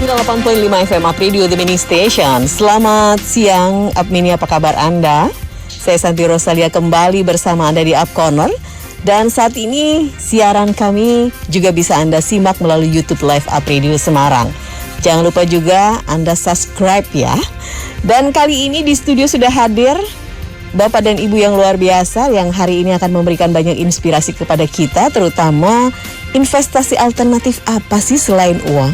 98.5 FM Up Radio, The Mini Station. Selamat siang, Up Mini, apa kabar Anda? Saya Santi Rosalia kembali bersama Anda di Up Corner. Dan saat ini siaran kami juga bisa Anda simak melalui YouTube Live Up Radio Semarang. Jangan lupa juga Anda subscribe ya. Dan kali ini di studio sudah hadir Bapak dan Ibu yang luar biasa yang hari ini akan memberikan banyak inspirasi kepada kita, terutama investasi alternatif apa sih selain uang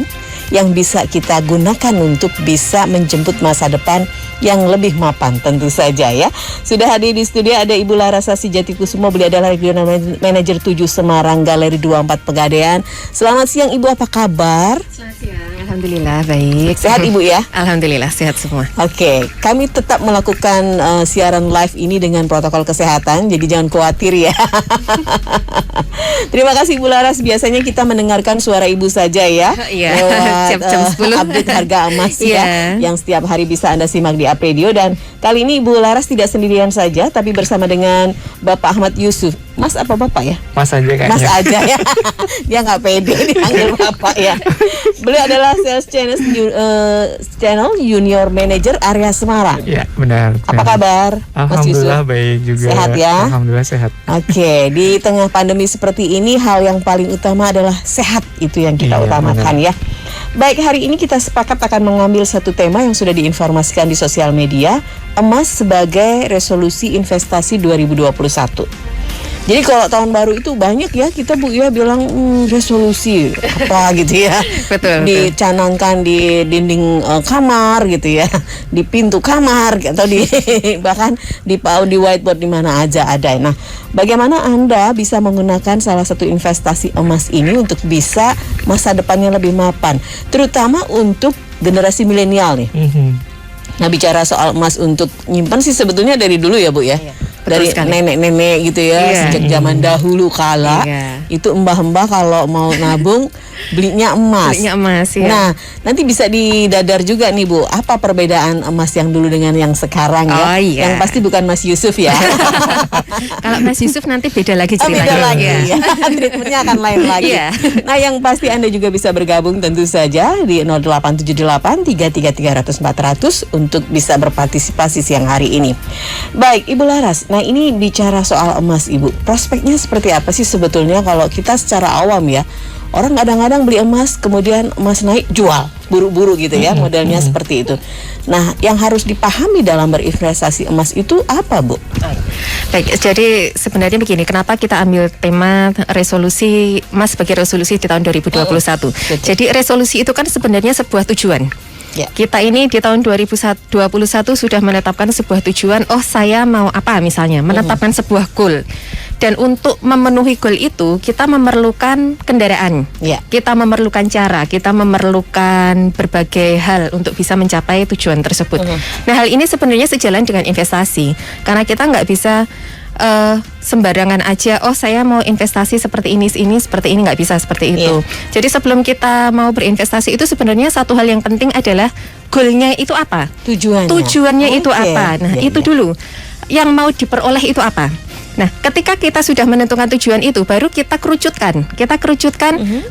yang bisa kita gunakan untuk bisa menjemput masa depan yang lebih mapan tentu saja ya. Sudah hadir di studio ada Ibu Larasasi Jatikusumo, beliau adalah Regional Manager 7 Semarang Galeri 24 Pegadaian. Selamat siang Ibu, apa kabar? Selamat siang, Alhamdulillah baik. Sehat Ibu ya? Alhamdulillah sehat semua. Oke, kami tetap melakukan siaran live ini dengan protokol kesehatan, jadi jangan khawatir ya. Terima kasih Ibu Laras, biasanya kita mendengarkan suara Ibu saja ya. Iya, jam 10 update harga emas ya, yang setiap hari bisa Anda simak di Up Radio. Dan kali ini Ibu Laras tidak sendirian saja, tapi bersama dengan Bapak Ahmad Yusuf. Mas apa Bapak ya? Mas aja kayaknya. Mas aja ya. Dia nggak pede dipanggil Bapak ya. Beliau adalah Sales Channel Junior Manager area Semarang. Iya, benar. Apa kabar Mas Yusuf? Alhamdulillah baik juga. Sehat ya? Alhamdulillah sehat. Oke, di tengah pandemi seperti ini hal yang paling utama adalah sehat, itu yang kita utamakan ya. Baik, hari ini kita sepakat akan mengambil satu tema yang sudah diinformasikan di sosial media, emas sebagai resolusi investasi 2021. Jadi kalau tahun baru itu banyak ya kita Bu ya bilang resolusi apa gitu ya. Betul. Dicanangkan di dinding kamar gitu ya, di pintu kamar atau di bahkan di whiteboard di mana aja ada. Nah, bagaimana Anda bisa menggunakan salah satu investasi emas ini untuk bisa masa depannya lebih mapan, terutama untuk generasi milenial nih. Nah, bicara soal emas untuk nyimpan sih sebetulnya dari dulu ya Bu ya. Dari nenek-nenek gitu ya, sejak zaman dahulu kala itu mbah-mbah kalau mau nabung belinya emas. Ya. Nah, nanti bisa didadar juga nih Bu, apa perbedaan emas yang dulu dengan yang sekarang ya? Yang pasti bukan Mas Yusuf ya. Kalau Mas Yusuf nanti beda lagi ceritanya. Beda lagi ya. Treatmentnya akan lain lagi. Nah, yang pasti Anda juga bisa bergabung tentu saja di 0878 333 400 untuk bisa berpartisipasi siang hari ini. Baik, Ibu Laras. Nah, ini bicara soal emas Ibu, prospeknya seperti apa sih sebetulnya kalau kita secara awam ya? Orang kadang-kadang beli emas, kemudian emas naik, jual, buru-buru gitu ya, modelnya seperti itu. Nah, yang harus dipahami dalam berinvestasi emas itu apa Bu? Baik, jadi sebenarnya begini, kenapa kita ambil tema resolusi emas sebagai resolusi di tahun 2021? Jadi resolusi itu kan sebenarnya sebuah tujuan. Kita ini di tahun 2021 sudah menetapkan sebuah tujuan. Oh, saya mau apa misalnya, menetapkan sebuah goal. Dan untuk memenuhi goal itu kita memerlukan kendaraan, kita memerlukan cara, kita memerlukan berbagai hal untuk bisa mencapai tujuan tersebut. Nah, hal ini sebenarnya sejalan dengan investasi, karena kita nggak bisa sembarangan aja, oh saya mau investasi seperti ini, nggak bisa seperti itu. Jadi sebelum kita mau berinvestasi itu sebenarnya satu hal yang penting adalah goalnya itu apa, tujuannya itu apa. Nah, itu dulu yang mau diperoleh itu apa. Nah, ketika kita sudah menentukan tujuan itu, baru kita kerucutkan.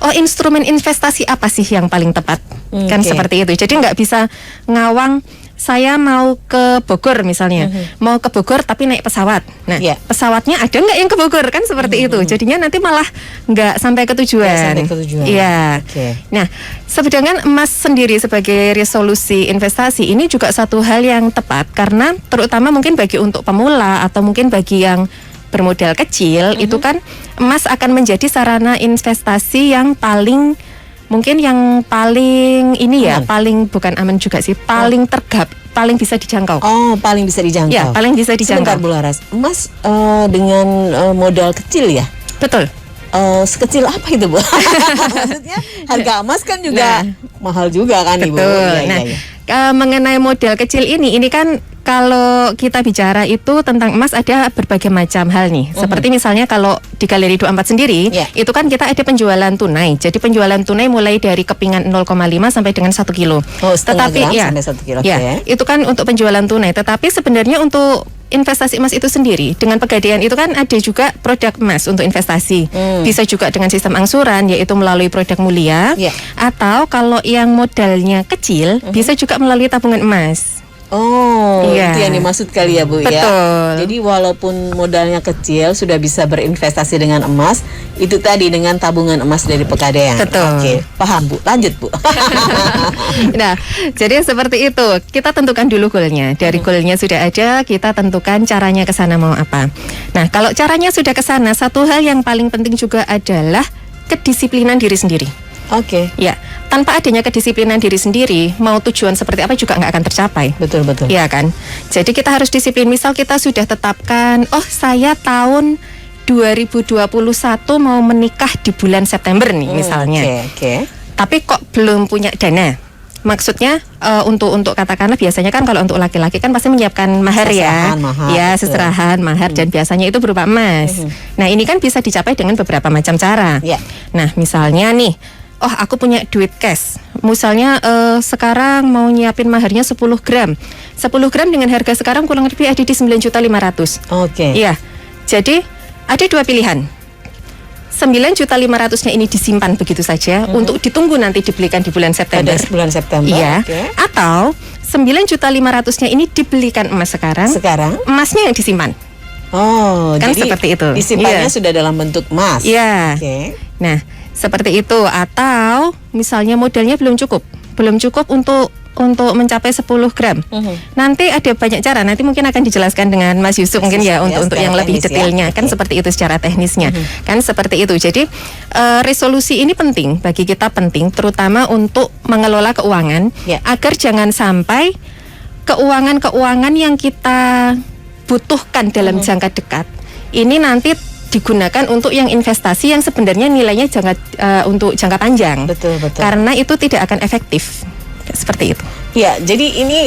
Oh, instrumen investasi apa sih yang paling tepat, kan seperti itu. Jadi nggak bisa ngawang. Saya mau ke Bogor misalnya, mau ke Bogor tapi naik pesawat. Nah, pesawatnya ada nggak yang ke Bogor, kan seperti itu. Jadinya nanti malah nggak sampai ke tujuan. Iya. Nah, sedangkan emas sendiri sebagai resolusi investasi ini juga satu hal yang tepat, karena terutama mungkin bagi untuk pemula atau mungkin bagi yang bermodal kecil, itu kan emas akan menjadi sarana investasi yang paling ini ya, paling bukan aman juga sih, paling paling bisa dijangkau. Oh, paling bisa dijangkau. Ya, paling bisa dijangkau. Sebentar Bu Laras, emas dengan modal kecil ya? Betul. Sekecil apa itu Bu? Maksudnya harga emas kan juga mahal juga kan Ibu? Betul. Mengenai modal kecil ini kan kalau kita bicara itu tentang emas ada berbagai macam hal nih. Seperti misalnya kalau di Galeri 24 sendiri, itu kan kita ada penjualan tunai. Jadi penjualan tunai mulai dari kepingan 0,5 sampai dengan 1 kilo. Tetapi sampai 1 kilo. Itu kan untuk penjualan tunai. Tetapi sebenarnya untuk investasi emas itu sendiri dengan Pegadaian itu kan ada juga produk emas untuk investasi. Bisa juga dengan sistem angsuran yaitu melalui produk mulia. Atau kalau yang modalnya kecil bisa juga melalui tabungan emas. Oh, itu yang dimaksud kali ya Bu. Betul. Ya. Jadi walaupun modalnya kecil sudah bisa berinvestasi dengan emas, itu tadi dengan tabungan emas dari Pegadaian. Betul. Oke, paham Bu. Lanjut Bu. Nah, jadi seperti itu. Kita tentukan dulu goalnya. Dari goalnya sudah ada, kita tentukan caranya ke sana mau apa. Nah, kalau caranya sudah ke sana, satu hal yang paling penting juga adalah kedisiplinan diri sendiri. Oke. Ya, tanpa adanya kedisiplinan diri sendiri, mau tujuan seperti apa juga nggak akan tercapai. Betul. Iya kan? Jadi kita harus disiplin. Misal kita sudah tetapkan, oh saya tahun 2021 mau menikah di bulan September nih misalnya. Oke. Tapi kok belum punya dana. Maksudnya untuk katakanlah biasanya kan kalau untuk laki-laki kan pasti menyiapkan mahar seserahan, mahar dan biasanya itu berupa emas. Nah, ini kan bisa dicapai dengan beberapa macam cara. Nah, misalnya nih, oh aku punya duit cash. Misalnya sekarang mau nyiapin maharnya 10 gram. 10 gram dengan harga sekarang kurang lebih ada di 9.500.000. Oke. Iya. Jadi ada dua pilihan. 9.500.000-nya ini disimpan begitu saja untuk ditunggu nanti dibelikan di bulan September. Pada bulan September. Iya. Atau 9.500.000-nya ini dibelikan emas sekarang. Emasnya yang disimpan. Oh, kan jadi seperti itu. Disimpannya sudah dalam bentuk emas. Iya. Nah, seperti itu. Atau misalnya modalnya belum cukup untuk mencapai 10 gram. Nanti ada banyak cara. Nanti mungkin akan dijelaskan dengan Mas Yusuf mungkin ya untuk yang lebih detailnya. Kan seperti itu secara teknisnya. Kan seperti itu. Jadi resolusi ini penting bagi kita, terutama untuk mengelola keuangan agar jangan sampai keuangan yang kita butuhkan dalam jangka dekat ini nanti digunakan untuk yang investasi yang sebenarnya nilainya untuk jangka panjang. Betul. Karena itu tidak akan efektif. Seperti itu. Ya, jadi ini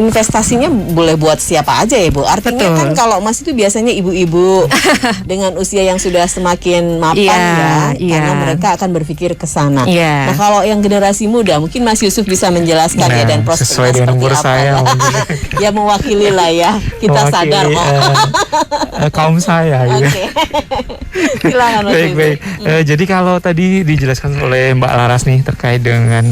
investasinya boleh buat siapa aja ya Bu. Artinya kan kalau emas itu biasanya ibu-ibu dengan usia yang sudah semakin mapan karena mereka akan berpikir ke sana. Nah, kalau yang generasi muda mungkin Mas Yusuf bisa menjelaskan dan prospeknya seperti umur apa. Saya ya mewakili lah ya. Kita sadar kok. Kaum saya. Oke. Silakan Mas Yusuf. Baik. Jadi kalau tadi dijelaskan oleh Mbak Laras nih terkait dengan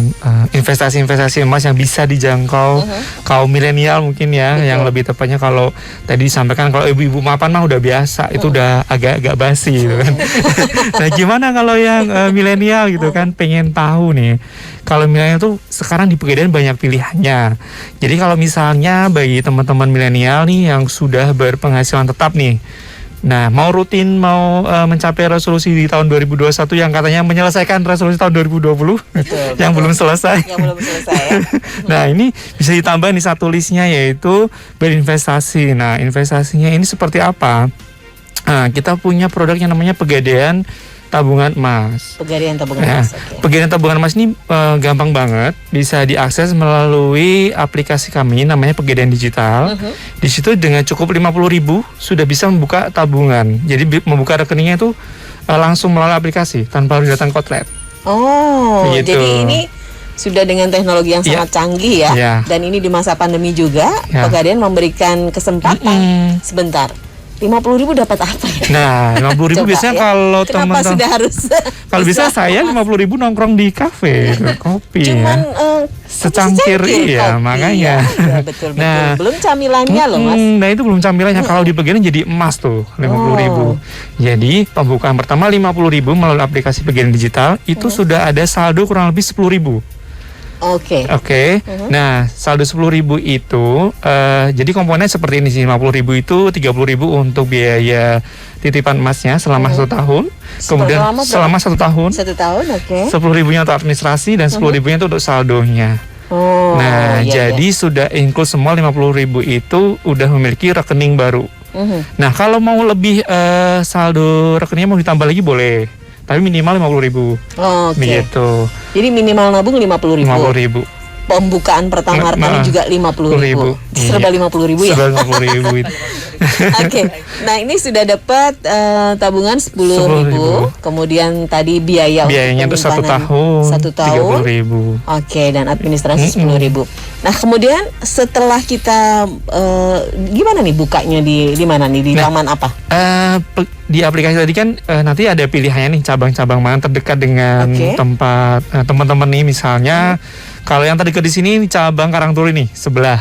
investasi emas yang bisa dijangkau kaum milenial mungkin yang lebih tepatnya kalau tadi disampaikan kalau ibu-ibu mapan mah udah biasa, itu udah agak basi gitu kan. Nah, gimana kalau yang milenial gitu kan pengen tahu nih. Kalau milenial tuh sekarang di Pegadaian banyak pilihannya. Jadi kalau misalnya bagi teman-teman milenial nih yang sudah berpenghasilan tetap nih, nah, mau mencapai resolusi di tahun 2021 yang katanya menyelesaikan resolusi tahun 2020 yang belum selesai. Nah, ini bisa ditambah nih satu listnya yaitu berinvestasi. Nah, investasinya ini seperti apa? Nah, kita punya produk yang namanya Pegadaian Tabungan Emas. Pegadaian Tabungan Emas. Pegadaian Tabungan Emas ini gampang banget, bisa diakses melalui aplikasi kami namanya Pegadaian Digital. Di situ dengan cukup 50.000 sudah bisa membuka tabungan. Jadi membuka rekeningnya itu langsung melalui aplikasi tanpa harus datang ke outlet. Oh, begitu. Jadi ini sudah dengan teknologi yang sangat canggih ya. Dan ini di masa pandemi juga Pegadaian memberikan kesempatan sebentar. 50.000 dapat apa ya? Nah, 50.000 biasanya kalau teman-teman sudah harus kalau bisa saya 50.000 nongkrong di kafe kopi. Cuman secangkir kopi, makanya. Betul. Nah, belum camilannya loh Mas. Nah, itu belum camilannya. Kalau di Pegadaian jadi emas tuh 50.000. Jadi pembukaan pertama 50.000 melalui aplikasi Pegadaian Digital itu sudah ada saldo kurang lebih 10.000. Oke. Nah, saldo 10.000 itu jadi komponen seperti ini sih. 50.000 itu 30.000 untuk biaya titipan emasnya selama 1 tahun. Kemudian selama 1 tahun. 1 tahun, 10.000-nya untuk administrasi dan 10.000-nya itu untuk saldonya. Jadi sudah include semua 50.000 itu udah memiliki rekening baru. Nah, kalau mau lebih saldo rekeningnya mau ditambah lagi boleh. Tapi minimal 50.000. Begitu. Jadi minimal nabung 50.000. pembukaan pertama Hartani juga 50.000. Serba 50.000 ya. Serba 50.000 itu. Oke. Nah, ini sudah dapat tabungan 10.000. Kemudian tadi biayanya untuk 1 tahun. 1 tahun. 30.000. Oke, dan administrasi 10.000. Nah, kemudian setelah kita gimana nih bukanya di mana nih, di laman apa? Di aplikasi tadi kan nanti ada pilihannya nih, cabang-cabang mana terdekat dengan tempat teman-teman nih, misalnya kalau yang terdekat di sini cabang Karangturi nih sebelah.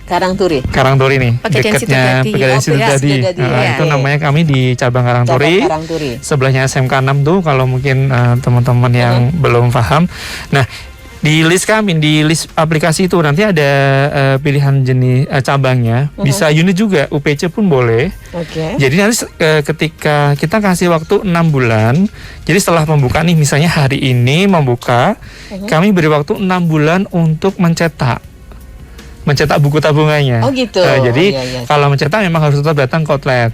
Karangturi nih, dekatnya Pegadaian Situ Tadi. Itu namanya kami di cabang Karangturi. Sebelahnya SMK 6 tuh kalau mungkin teman-teman yang belum paham. Nah, di list kami, di list aplikasi itu nanti ada pilihan jenis cabangnya, bisa unit juga, UPC pun boleh. Jadi nanti ketika kita kasih waktu 6 bulan, jadi setelah pembukaan nih, misalnya hari ini membuka, kami beri waktu 6 bulan untuk mencetak buku tabungannya. Jadi kalau mencetak memang harus tetap datang ke outlet.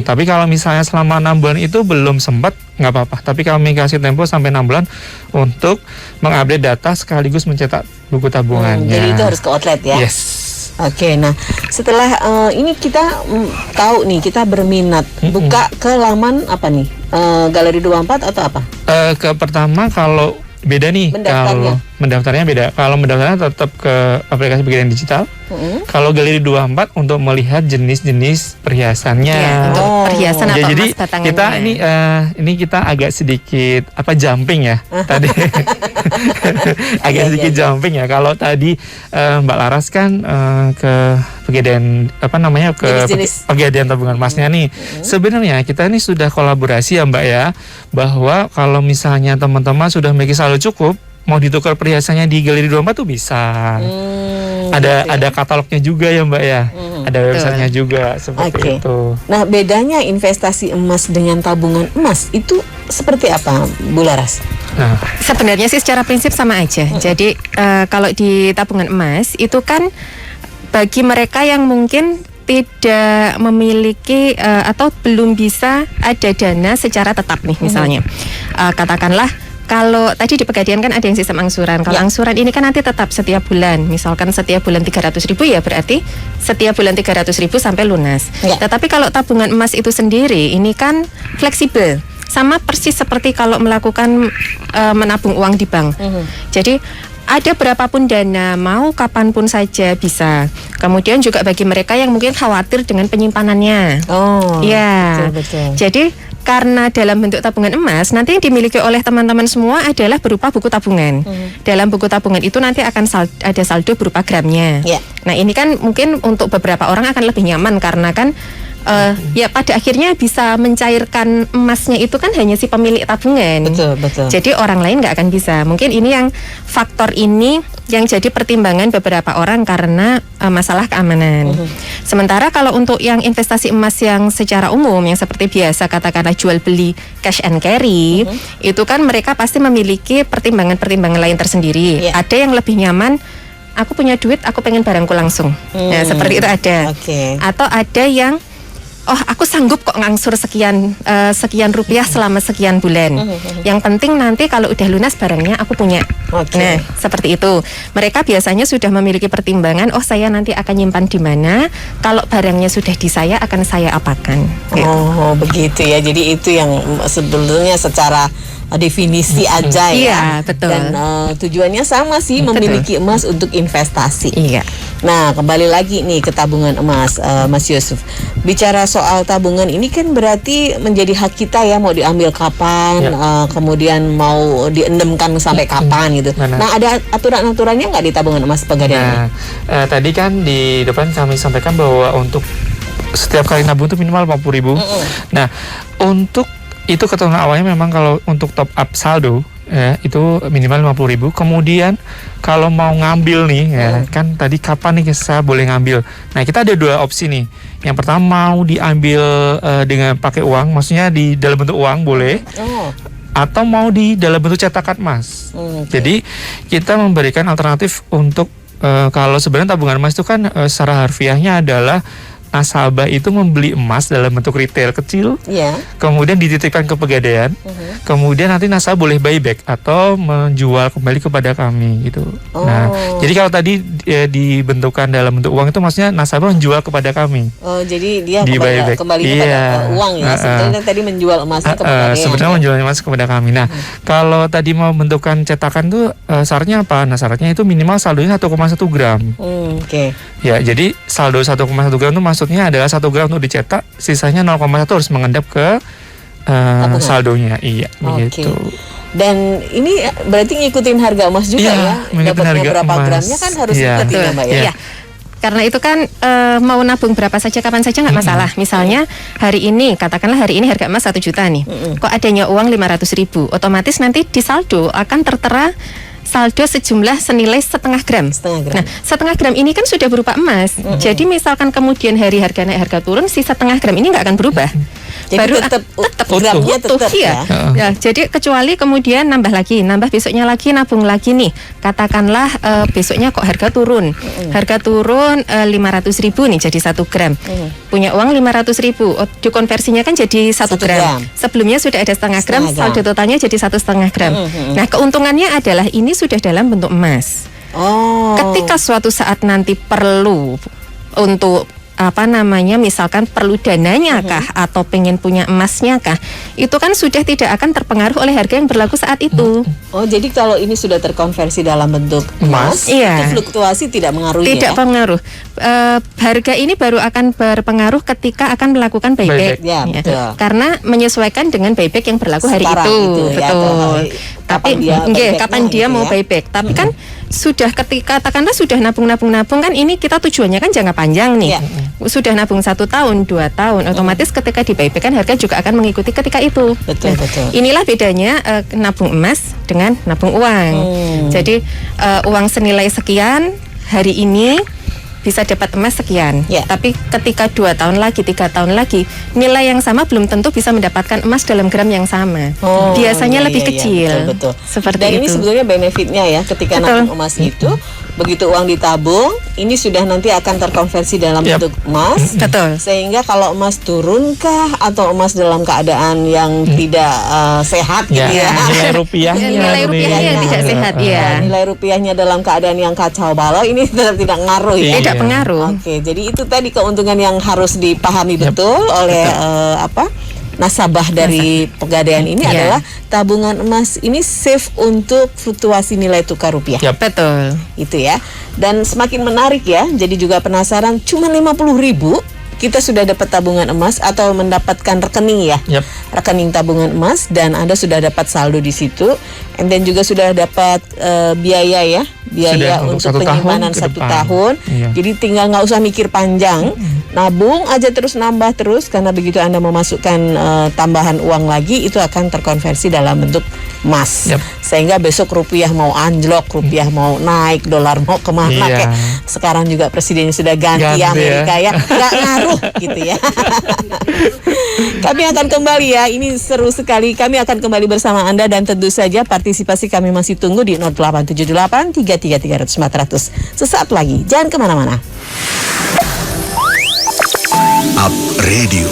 Tapi kalau misalnya selama 6 bulan itu belum sempat, nggak apa-apa. Tapi kami kasih tempo sampai 6 bulan untuk mengupdate data sekaligus mencetak buku tabungannya. Jadi itu harus ke outlet ya? Yes. Nah setelah ini kita tahu nih, kita berminat, buka ke laman apa nih? Galeri 24 atau apa? Pertama kalau beda nih, kalau mendaftarnya beda. Kalau mendaftarnya tetap ke aplikasi Pegadaian Digital. Kalau Galeri 24 untuk melihat jenis-jenis perhiasannya. Untuk perhiasan atau jadi emas batangannya. Kita ini kita agak sedikit jumping ya tadi. Agak sedikit jumping ya. Kalau tadi Mbak Laras kan ke Pegadaian ke Pegadaian Tabungan Emasnya nih. Sebenarnya kita ini sudah kolaborasi ya Mbak ya, bahwa kalau misalnya teman-teman sudah memiliki saldo cukup, mau ditukar perhiasannya di Galeri 24 tuh bisa. Ada katalognya juga ya Mbak ya. Ada websitenya juga seperti itu. Nah, bedanya investasi emas dengan tabungan emas itu seperti apa, Bu Laras? Nah, sebenarnya sih secara prinsip sama aja. Jadi kalau di tabungan emas itu kan bagi mereka yang mungkin tidak memiliki atau belum bisa ada dana secara tetap nih misalnya. Katakanlah kalau tadi di Pegadaian kan ada yang sistem angsuran. Kalau angsuran ini kan nanti tetap setiap bulan. Misalkan setiap bulan 300.000 ya berarti setiap bulan 300.000 sampai lunas. Tetapi kalau tabungan emas itu sendiri ini kan fleksibel. Sama persis seperti kalau melakukan menabung uang di bank. Jadi ada berapapun dana, mau kapanpun saja bisa. Kemudian juga bagi mereka yang mungkin khawatir dengan penyimpanannya. Betul. Jadi karena dalam bentuk tabungan emas, nanti yang dimiliki oleh teman-teman semua adalah berupa buku tabungan. Dalam buku tabungan itu nanti akan ada saldo berupa gramnya. Nah ini kan mungkin untuk beberapa orang akan lebih nyaman karena kan ya pada akhirnya bisa mencairkan emasnya itu kan hanya si pemilik tabungan. Betul. Jadi orang lain nggak akan bisa. Mungkin ini yang faktor ini yang jadi pertimbangan beberapa orang karena masalah keamanan. Sementara kalau untuk yang investasi emas yang secara umum yang seperti biasa katakanlah jual beli cash and carry, itu kan mereka pasti memiliki pertimbangan-pertimbangan lain tersendiri. Ada yang lebih nyaman, aku punya duit, aku pengen barangku langsung. Nah, seperti itu ada. Atau ada yang aku sanggup kok ngangsur sekian rupiah selama sekian bulan. Yang penting nanti kalau udah lunas barangnya aku punya. Nah, seperti itu. Mereka biasanya sudah memiliki pertimbangan, saya nanti akan nyimpan di mana, kalau barangnya sudah di saya akan saya apakan. Begitu ya. Jadi itu yang sebetulnya secara definisi aja ya. Betul. Dan tujuannya sama sih, memiliki emas untuk investasi. Nah, kembali lagi nih ke tabungan emas, Mas Yusuf. Bicara soal tabungan ini kan berarti menjadi hak kita ya, mau diambil kapan, kemudian mau diendemkan sampai kapan gitu. Nah, ada aturan-aturannya nggak di tabungan emas Pegadaian? Tadi kan di depan kami sampaikan bahwa untuk setiap kali nabung itu minimal 50.000. Nah, untuk itu ketentuan awalnya memang kalau untuk top up saldo itu minimal 50.000. Kemudian kalau mau ngambil nih kan tadi kapan nih saya boleh ngambil. Nah, kita ada 2 opsi nih. Yang pertama mau diambil dengan pakai uang, maksudnya di dalam bentuk uang boleh. Atau mau di dalam bentuk cetakan emas. Jadi kita memberikan alternatif untuk kalau sebenarnya tabungan emas itu kan secara harfiahnya adalah nasabah itu membeli emas dalam bentuk retail kecil, kemudian dititipkan ke Pegadaian, kemudian nanti nasabah boleh buyback atau menjual kembali kepada kami gitu. Nah, jadi kalau tadi dibentukkan dalam bentuk uang itu maksudnya nasabah menjual kepada kami. Oh, jadi dia kembali kepada iya. uang ya. Sebenarnya tadi menjual emasnya ke Pegadaian. Sebenarnya menjual emas kepada kami. Nah, kalau tadi mau bentukkan cetakan tuh syaratnya apa? Nah, syaratnya itu minimal saldonya 1,1 gram. Oke. Ya, jadi saldo 1,1 gram itu maksudnya adalah 1 gram untuk dicetak, sisanya 0,1 harus mengendap ke saldonya. Iya, begitu. Dan ini berarti ngikutin harga emas juga ya? Dapatnya berapa gramnya kan harus ikut ya, Mbak ya? Karena itu kan mau nabung berapa saja kapan saja nggak masalah. Misalnya hari ini, katakanlah hari ini harga emas 1 juta nih. Kok adanya uang 500.000, otomatis nanti di saldo akan tertera saldo sejumlah senilai setengah gram. Nah, setengah gram ini kan sudah berupa emas. Jadi misalkan kemudian hari harga naik harga turun, si setengah gram ini nggak akan berubah. Jadi baru tetap gramnya tetap ya. Ya, jadi kecuali kemudian nambah besoknya lagi nabung lagi nih. Katakanlah besoknya kok harga turun. Harga turun 500.000 nih jadi 1 gram. Punya uang 500.000, dikonversinya kan jadi 1 gram. Sebelumnya sudah ada setengah gram, saldo totalnya jadi 1,5 gram. Nah, keuntungannya adalah ini sudah dalam bentuk emas. Ketika suatu saat nanti perlu untuk misalkan perlu dananya kah atau pengen punya emasnya kah, itu kan sudah tidak akan terpengaruh oleh harga yang berlaku saat itu. Oh, jadi kalau ini sudah terkonversi dalam bentuk emas, itu fluktuasi tidak mengaruhi. Tidak pengaruh. Harga ini baru akan berpengaruh ketika akan melakukan buyback. Ya, betul. Karena menyesuaikan dengan buyback yang berlaku hari itu. Betul. Tapi kapan dia mau buyback. Tapi kan sudah katakanlah sudah nabung kan ini kita tujuannya kan jangka panjang nih. Sudah nabung 1 tahun, 2 tahun, otomatis ketika di buyback kan harga juga akan mengikuti ketika itu. Betul. Inilah bedanya nabung emas dengan nabung uang. Jadi uang senilai sekian hari ini bisa dapat emas sekian. Tapi ketika 2 tahun lagi, 3 tahun lagi, nilai yang sama belum tentu bisa mendapatkan emas dalam gram yang sama. Biasanya lebih kecil. Betul. Seperti Dan itu. ini sebetulnya benefitnya ya, ketika nabung emas itu, begitu uang ditabung, ini sudah nanti akan terkonversi dalam bentuk emas. Betul. Sehingga kalau emas turunkah atau emas dalam keadaan yang tidak sehat gitu ya. Nilai rupiahnya tidak sehat ya. Nilai rupiahnya dalam keadaan yang kacau balau, ini tetap tidak ngaruh ya. Tidak pengaruh. Oke, jadi itu tadi keuntungan yang harus dipahami betul oleh nasabah dari Pegadaian ini adalah tabungan emas ini safe untuk fluktuasi nilai tukar rupiah. Betul. Itu ya. Dan semakin menarik ya. Jadi juga penasaran, cuma 50.000 kita sudah dapat tabungan emas atau mendapatkan rekening ya. Rekening tabungan emas dan Anda sudah dapat saldo di situ. And then juga sudah dapat biaya ya. Biaya untuk penyimpanan 1 tahun. Jadi tinggal nggak usah mikir panjang. Nabung aja terus, nambah terus, karena begitu Anda memasukkan tambahan uang lagi, itu akan terkonversi dalam bentuk emas. Sehingga besok rupiah mau anjlok, rupiah mau naik, dolar mau kemana kayak sekarang juga presidennya sudah ganti Amerika ya, nggak ngaruh gitu ya. Kami akan kembali ya, ini seru sekali. Kami akan kembali bersama Anda dan tentu saja partisipasi kami masih tunggu di 0878 333 400. Sesaat lagi, jangan kemana-mana. Up Radio.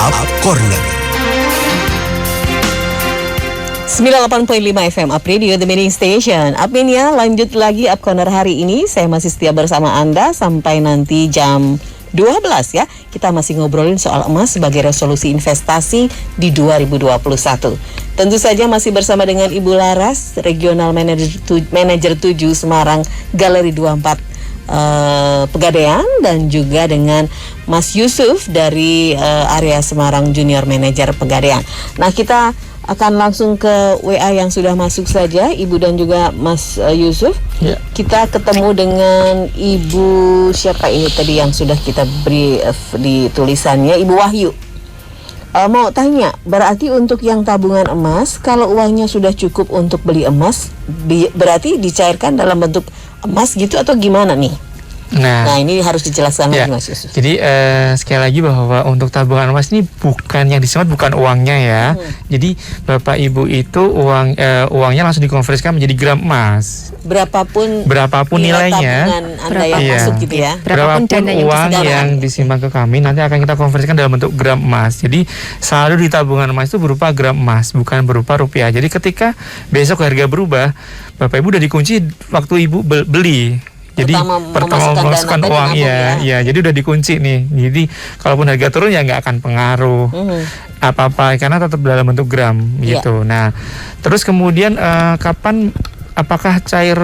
Up Corner. 98.5 FM Up Radio, The Meaning Station. Upin ya, lanjut lagi Up Corner hari ini. Saya masih setia bersama Anda sampai nanti jam 12 ya. Kita masih ngobrolin soal emas sebagai resolusi investasi di 2021. Tentu saja masih bersama dengan Ibu Laras, Regional Manager 7 Semarang Galeri 24 Pegadaian, dan juga dengan Mas Yusuf dari area Semarang Junior Manager Pegadaian. Nah, kita akan langsung ke WA yang sudah masuk saja, Ibu dan juga Mas Yusuf. Kita ketemu dengan Ibu siapa ini tadi yang sudah kita beri di tulisannya, Ibu Wahyu. Mau tanya, berarti untuk yang tabungan emas, kalau uangnya sudah cukup untuk beli emas, berarti dicairkan dalam bentuk emas gitu atau gimana nih? Nah, ini harus dijelaskan lagi Mas Yusuf. Jadi sekali lagi bahwa untuk tabungan emas ini bukan yang disimpan, bukan uangnya ya. Jadi Bapak Ibu itu uangnya langsung dikonversikan menjadi gram emas. Berapapun nilainya, tabungan Anda yang masuk gitu ya. Berapapun uang yang disimpan ke kami nanti akan kita konversikan dalam bentuk gram emas. Jadi selalu di tabungan emas itu berupa gram emas, bukan berupa rupiah. Jadi ketika besok harga berubah, Bapak Ibu udah dikunci waktu Ibu beli. Jadi pertama memasukkan uang ya, jadi udah dikunci nih. Jadi kalaupun harga turun ya nggak akan pengaruh apa-apa karena tetap dalam bentuk gram gitu. Nah, terus kemudian kapan apakah cair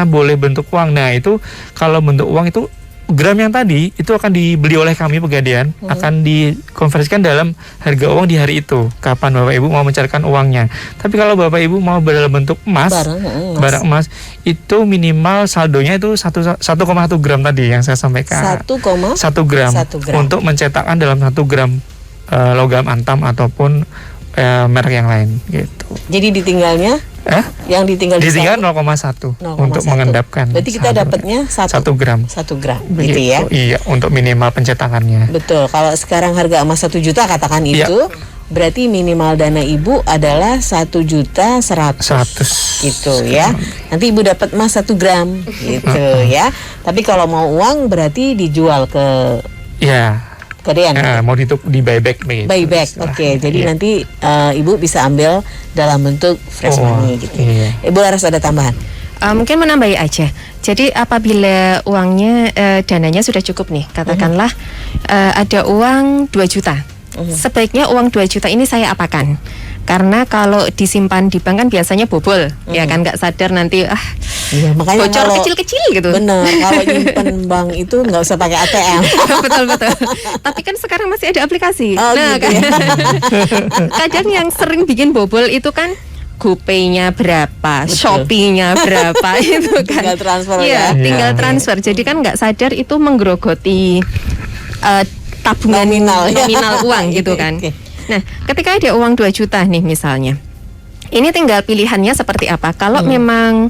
boleh bentuk uang? Nah, itu kalau bentuk uang itu gram yang tadi itu akan dibeli oleh kami Pegadaian, akan dikonversikan dalam harga uang di hari itu. Kapan Bapak Ibu mau mencairkan uangnya. Tapi kalau Bapak Ibu mau dalam bentuk emas, barang emas itu minimal saldonya itu 1,1 gram tadi yang saya sampaikan. 1 gram untuk mencetakkan dalam 1 gram logam antam ataupun merek yang lain gitu. Jadi ditinggalnya yang ditinggal 0,1 untuk mengendapkan. Berarti kita dapatnya 1 gram. 1 gram gitu ya. Iya, untuk minimal pencetakannya. Betul. Kalau sekarang harga emas 1 juta katakan itu, berarti minimal dana Ibu adalah 1.100.000 gitu ya. Nanti Ibu dapat emas 1 gram gitu ya. Tapi kalau mau uang berarti dijual ke Pegadaian. Mau di buyback nih. Buyback, oke. Jadi nanti Ibu bisa ambil dalam bentuk fresh money gitu. Ibu harus ada tambahan. Mungkin menambahi aja. Jadi apabila uangnya dananya sudah cukup nih, katakanlah ada uang 2 juta. Sebaiknya uang 2 juta ini saya apakan? Karena kalau disimpan di bank kan biasanya bobol, ya kan, nggak sadar nanti makanya bocor kecil-kecil gitu. Bener, kalau nyimpen bank itu nggak usah pakai ATM. Betul. Tapi kan sekarang masih ada aplikasi. Gitu ya. Kadang yang sering bikin bobol itu kan GoPay-nya berapa, Shopee-nya berapa itu kan. Tinggal transfer tinggal transfer. Jadi kan nggak sadar itu menggerogoti tabungan nominal uang gitu kan. Nah, ketika ada uang 2 juta nih misalnya, ini tinggal pilihannya seperti apa. Kalau memang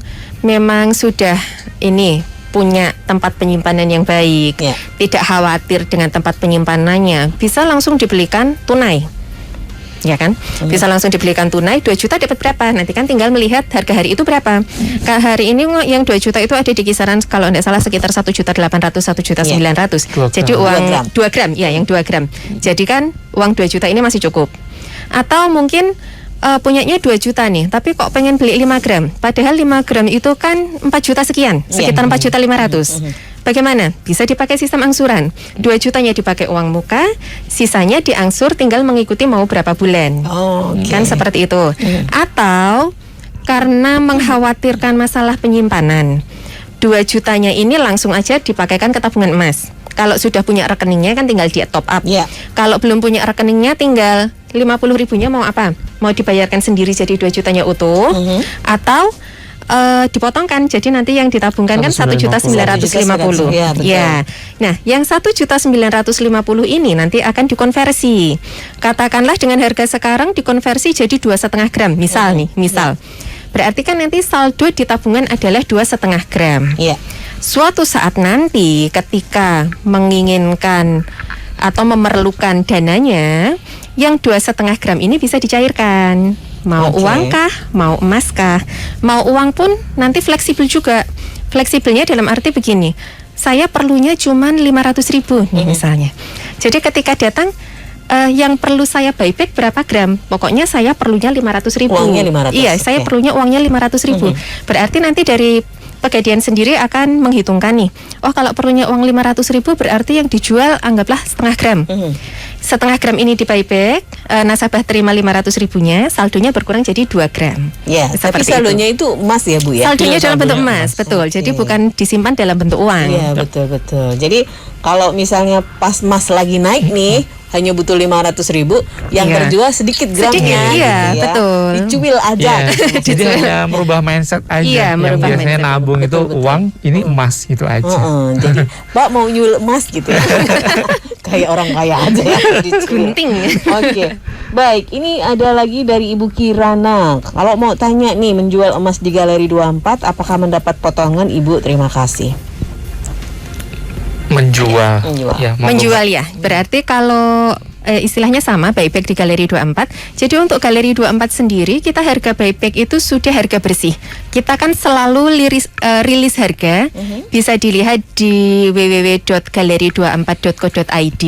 sudah ini punya tempat penyimpanan yang baik, tidak khawatir dengan tempat penyimpanannya, bisa langsung dibelikan tunai. Ya kan, bisa langsung dibelikan tunai. 2 juta dapat berapa? Nanti kan tinggal melihat harga hari itu berapa. Hari ini yang 2 juta itu ada di kisaran kalau tidak salah sekitar 1.800.000, 1.900.000. Jadi uang 2 gram, ya yang 2 gram. Jadi kan uang 2 juta ini masih cukup. Atau mungkin punyanya 2 juta nih, tapi kok pengen beli 5 gram. Padahal 5 gram itu kan 4 juta sekian, sekitar 4.500.000. Bagaimana? Bisa dipakai sistem angsuran. 2 jutanya dipakai uang muka, sisanya diangsur tinggal mengikuti mau berapa bulan. Kan seperti itu. Atau karena mengkhawatirkan masalah penyimpanan, 2 jutanya ini langsung aja dipakaikan ke tabungan emas. Kalau sudah punya rekeningnya kan tinggal di top up. Kalau belum punya rekeningnya tinggal 50.000-nya mau apa? Mau dibayarkan sendiri jadi 2 jutanya utuh, atau dipotongkan, jadi nanti yang ditabungkan kan 1.950.000. Ya. Nah, yang 1.950.000 ini nanti akan dikonversi. Katakanlah dengan harga sekarang dikonversi jadi 2,5 gram, misal. Berarti kan nanti saldo di tabungan adalah 2,5 gram. Suatu saat nanti ketika menginginkan atau memerlukan dananya, yang 2,5 gram ini bisa dicairkan. Mau uang kah, mau emas kah? Mau uang pun nanti fleksibel juga. Fleksibelnya dalam arti begini, saya perlunya cuma 500.000 nih misalnya. Jadi ketika datang, yang perlu saya buyback berapa gram? Pokoknya saya perlunya 500.000. Uangnya 500. Iya, saya perlunya uangnya 500.000. Berarti nanti dari Pegadaian sendiri akan menghitungkan nih, kalau perlunya uang 500.000 berarti yang dijual anggaplah 0,5 gram. 0,5 gram ini di buyback, nasabah terima 500.000-nya, saldonya berkurang jadi 2 gram. Tapi saldonya itu emas ya Bu ya? Saldonya dalam bentuk emas, betul. Jadi bukan disimpan dalam bentuk uang. Iya, betul. Jadi kalau misalnya pas emas lagi naik nih, hanya butuh 500.000, yang terjual sedikit gramnya. Betul. Dicuil aja. Jadi hanya merubah mindset aja. Yang biasanya nabung itu uang, ini emas gitu aja. Jadi Mbak mau nyuil emas gitu ya. Kayak orang kaya aja ya. Gunting. Oke. Baik, ini ada lagi dari Ibu Kirana. Kalau mau tanya nih, menjual emas di Galeri 24, apakah mendapat potongan Ibu? Terima kasih. menjual. Ya, Menjual ya. Berarti kalau istilahnya sama buyback di Galeri 24. Jadi untuk Galeri 24 sendiri kita harga buyback itu sudah harga bersih. Kita kan selalu rilis harga. Bisa dilihat di www.galeri24.co.id.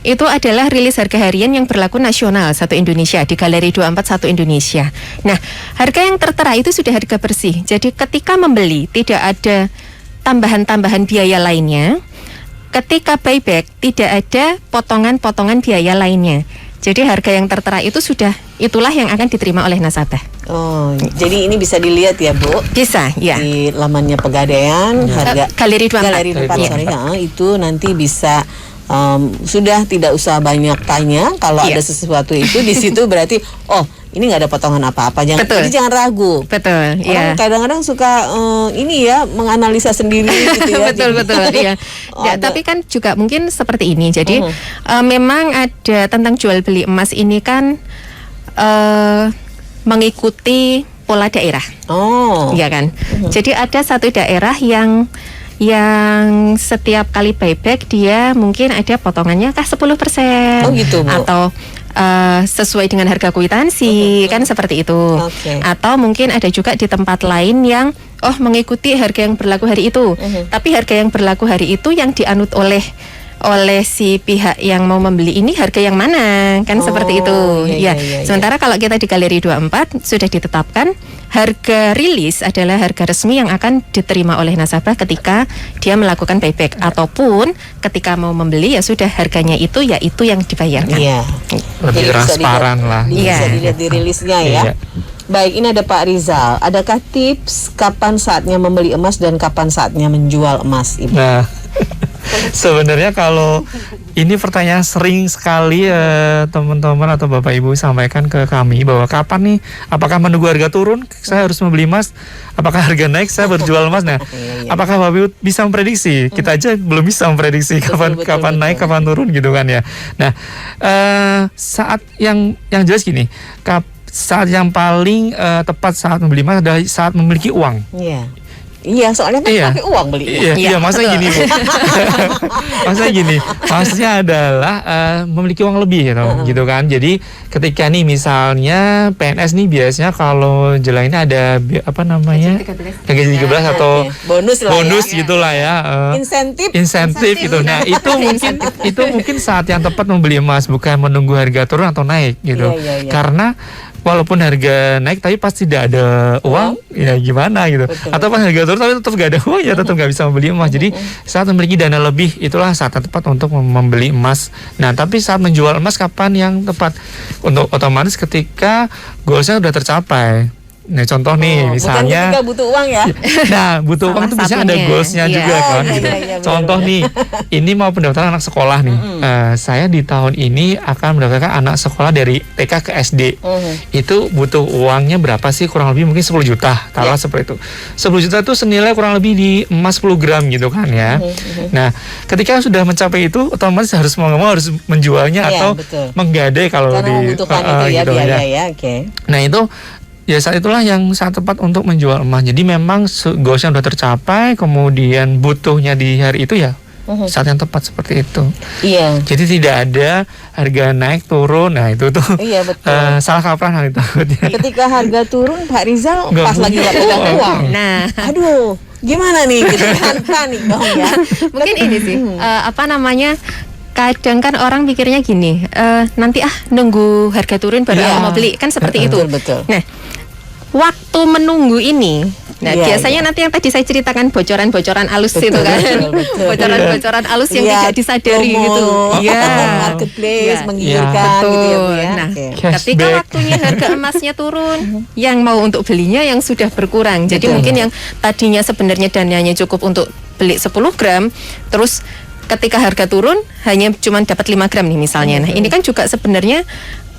Itu adalah rilis harga harian yang berlaku nasional satu Indonesia di Galeri 24 satu Indonesia. Nah, harga yang tertera itu sudah harga bersih. Jadi ketika membeli tidak ada tambahan-tambahan biaya lainnya. Ketika buyback tidak ada potongan-potongan biaya lainnya. Jadi harga yang tertera itu itulah yang akan diterima oleh nasabah. Oh, jadi ini bisa dilihat ya, Bu? Bisa, ya. Di lamannya Pegadaian, harga Galeri 24. Galeri 24, sorry, itu nanti bisa sudah tidak usah banyak tanya kalau ada sesuatu itu di situ berarti ini nggak ada potongan apa-apa, jadi jangan ragu. Betul. Orang kadang-kadang suka ini ya menganalisa sendiri gitu ya. betul. Iya. Tapi kan juga mungkin seperti ini. Jadi memang ada tentang jual beli emas ini kan mengikuti pola daerah. Iya kan. Jadi ada satu daerah yang setiap kali buyback dia mungkin ada potongannya 10%. Oh gitu, Bu. Atau sesuai dengan harga kwitansi kan seperti itu. Atau mungkin ada juga di tempat lain yang mengikuti harga yang berlaku hari itu. Tapi harga yang berlaku hari itu yang dianut oleh si pihak yang mau membeli ini harga yang mana kan seperti itu. Iya. Sementara kalau kita di Galeri 24 sudah ditetapkan harga rilis adalah harga resmi yang akan diterima oleh nasabah ketika dia melakukan buyback ataupun ketika mau membeli ya sudah harganya itu yang dibayarkan. Iya. Lebih transparan lah. Bisa dilihat di rilisnya ya. Baik, ini ada Pak Rizal. Adakah tips kapan saatnya membeli emas dan kapan saatnya menjual emas, Ibu? Nah, sebenarnya kalau ini pertanyaan sering sekali teman-teman atau Bapak Ibu sampaikan ke kami bahwa kapan nih, apakah menunggu harga turun saya harus membeli emas, apakah harga naik saya berjual emas. Nah, apakah Bapak Ibu bisa memprediksi? Kita aja belum bisa memprediksi kapan naik, kapan turun gitu kan ya. Nah, saat yang jelas gini, saat yang paling tepat saat membeli emas adalah saat memiliki uang. Iya, soalnya kan pakai uang beli. Iya, maksudnya gini, Bu. Maksudnya adalah memiliki uang lebih gitu kan. Jadi ketika nih misalnya PNS nih biasanya kalau jelang ini ada gaji 13 atau bonus gitulah ya. Insentif gitu. Nah, itu mungkin saat yang tepat membeli emas, bukan menunggu harga turun atau naik gitu. Karena walaupun harga naik tapi pasti tidak ada uang, ya gimana gitu. Atau pas harga turun tapi tetap gak ada uang, ya tetap gak bisa membeli emas. Jadi saat memiliki dana lebih itulah saat yang tepat untuk membeli emas. Nah, tapi saat menjual emas kapan yang tepat? Untuk otomatis ketika goalsnya sudah tercapai. Nah, contoh nih misalnya bukan ketika butuh uang ya. Nah, butuh uang itu bisa ada goalsnya juga kan gitu. Contoh nih, ini mau pendaftaran anak sekolah nih. Saya di tahun ini akan mendaftarkan anak sekolah dari TK ke SD. Itu butuh uangnya berapa sih? Kurang lebih mungkin 10 juta. Taruhlah seperti itu. 10 juta itu senilai kurang lebih di emas 10 gram gitu kan ya. Nah, ketika sudah mencapai itu otomatis harus harus menjualnya atau menggadai kalau membutuhkan itu ya gitu biaya ya. Nah, itu ya saat itulah yang saat tepat untuk menjual emas. Jadi memang goalsnya sudah tercapai, kemudian butuhnya di hari itu ya saat yang tepat seperti itu. Iya. Jadi tidak ada harga naik turun. Nah itu tuh salah kaprah hal itu. Ketika harga turun Pak Rizal pas lagi nggak pegang uang. Nah, aduh, gimana nih? Gitu kan panik dong ya. Mungkin ini sih kadang kan orang pikirnya gini, nanti nunggu harga turun baru aku mau beli, kan seperti itu. Betul. Nah, waktu menunggu ini, biasanya nanti yang tadi saya ceritakan bocoran-bocoran alus itu kan, bocoran-bocoran alus yang tidak disadari gitu. Iya. Marketplace menggiurkan gitu ya, Bu ya. Nah, ketika waktunya harga emasnya turun, yang mau untuk belinya yang sudah berkurang. Jadi mungkin yang tadinya sebenarnya dananya cukup untuk beli 10 gram, terus ketika harga turun hanya cuma dapat 5 gram nih misalnya. Nah, ini kan juga sebenarnya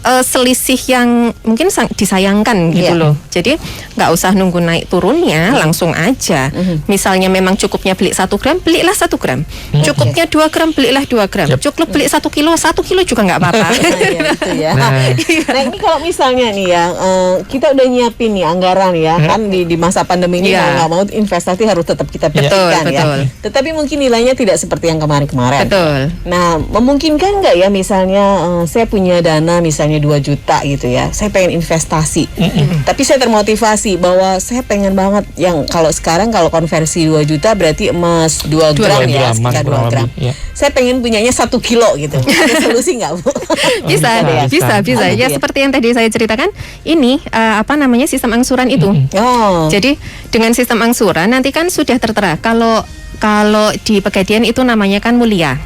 selisih yang mungkin disayangkan gitu loh. Jadi nggak usah nunggu naik turunnya, langsung aja. Misalnya memang cukupnya beli 1 gram, belilah 1 gram. Cukupnya 2 gram, belilah 2 gram. Cukup beli 1 kilo juga nggak apa-apa. Nah ini kalau misalnya nih ya, kita udah nyiapin nih anggaran ya, kan di masa pandemi ini mau nggak mau investasi harus tetap kita pikirkan ya. Tetapi mungkin nilainya tidak seperti yang kemarin-kemarin. Betul. Nah, memungkinkan nggak ya misalnya saya punya dana misalnya 2 juta gitu ya, saya pengen investasi, tapi saya termotivasi bahwa saya pengen banget yang kalau sekarang kalau konversi 2 juta berarti emas 2 gram ya, sekitar 2 gram. Saya pengen punyanya 1 kilo gitu. Ada solusi nggak Bu? Bisa. Ya seperti yang tadi saya ceritakan, ini sistem angsuran itu. Jadi dengan sistem angsuran nanti kan sudah tertera kalau di Pegadaian itu namanya kan Mulia.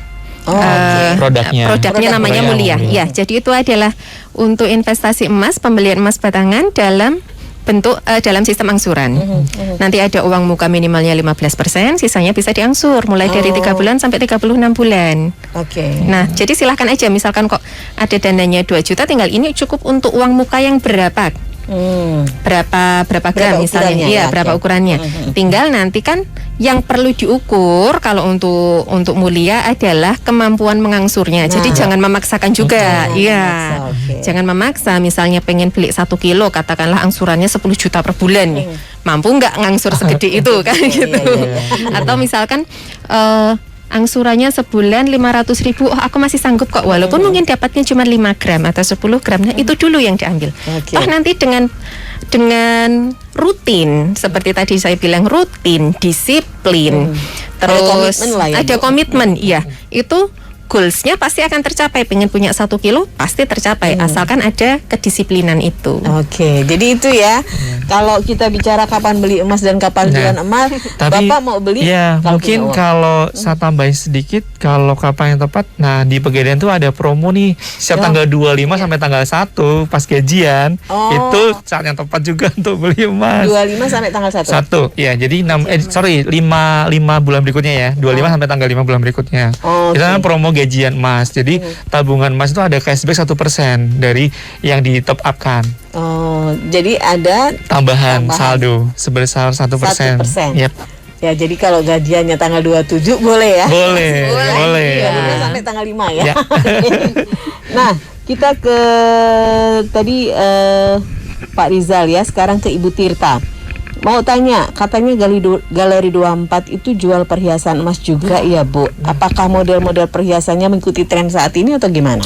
Produknya namanya Mulia. Ya, jadi itu adalah untuk investasi emas, pembelian emas batangan dalam bentuk dalam sistem angsuran. Nanti ada uang muka minimalnya 15%, sisanya bisa diangsur mulai dari 3 bulan sampai 36 bulan. Nah, jadi silahkan aja, misalkan kok ada dananya 2 juta, tinggal ini cukup untuk uang muka yang berapa? Berapa gram misalnya, berapa ukurannya. Tinggal nanti kan yang perlu diukur kalau untuk Mulia adalah kemampuan mengangsurnya. Jadi jangan memaksakan juga, jangan memaksa. Misalnya pengen beli 1 kilo, katakanlah angsurannya 10 juta per bulan nih, mampu nggak ngangsur segede itu kan gitu. Atau misalkan angsurannya sebulan 500.000, aku masih sanggup kok, walaupun mungkin dapatnya cuma 5 gram atau 10 gram, nah itu dulu yang diambil. Toh nanti dengan rutin, seperti tadi saya bilang, rutin, disiplin, terus ada komitmen, itu goalsnya pasti akan tercapai. Pengen punya 1 kilo pasti tercapai, asalkan ada kedisiplinan itu. Jadi itu ya. Kalau kita bicara kapan beli emas dan kapan jualan emas, tapi, Bapak mau beli? Mungkin kalau saya tambahin sedikit, kalau kapan yang tepat. Nah, di Pegadaian tuh ada promo nih, setiap tanggal 25 sampai tanggal 1 pas gajian, itu saat yang tepat juga untuk beli emas. 25 sampai tanggal 1. Ya, jadi 5 bulan berikutnya ya. 25 sampai tanggal 5 bulan berikutnya. Itu kan promo gajian emas. Jadi tabungan emas itu ada cashback 1% dari yang di top up kan. Jadi ada tambahan saldo sebesar 1%. Ya, jadi kalau gajiannya tanggal 27 boleh ya? Boleh. Sampai tanggal 5 ya. Nah, kita ke tadi Pak Rizal ya, sekarang ke Ibu Tirta. Mau tanya, katanya Galeri 24 itu jual perhiasan emas juga ya Bu? Apakah model-model perhiasannya mengikuti tren saat ini atau gimana?